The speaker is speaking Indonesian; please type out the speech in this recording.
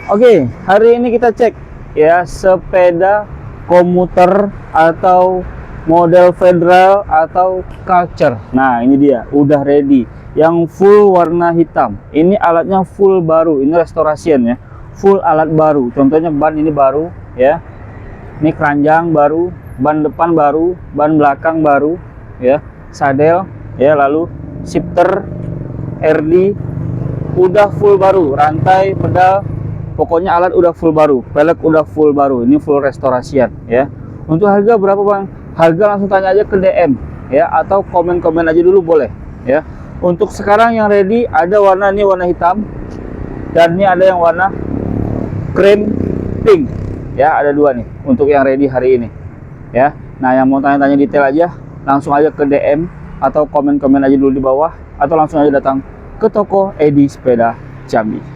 Oke, hari ini kita cek ya sepeda komuter atau model federal atau culture. Nah, ini dia udah ready yang full warna hitam. Ini alatnya full baru, ini restorasian ya. Full alat baru. Contohnya ban ini baru ya. Ini keranjang baru, ban depan baru, ban belakang baru ya. Sadel ya, lalu shifter RD udah full baru, rantai, pedal, pokoknya alat udah full baru, pelek udah full baru. Ini full restorasian ya. Untuk harga berapa bang? Harga langsung tanya aja ke DM ya, atau komen-komen aja dulu boleh ya. Untuk sekarang yang ready ada warna ini, warna hitam, dan ini ada yang warna cream pink ya. Ada dua nih untuk yang ready hari ini ya. Nah, yang mau tanya-tanya detail aja langsung aja ke DM atau komen-komen aja dulu di bawah, atau langsung aja datang ke toko Edi Sepeda Jambi.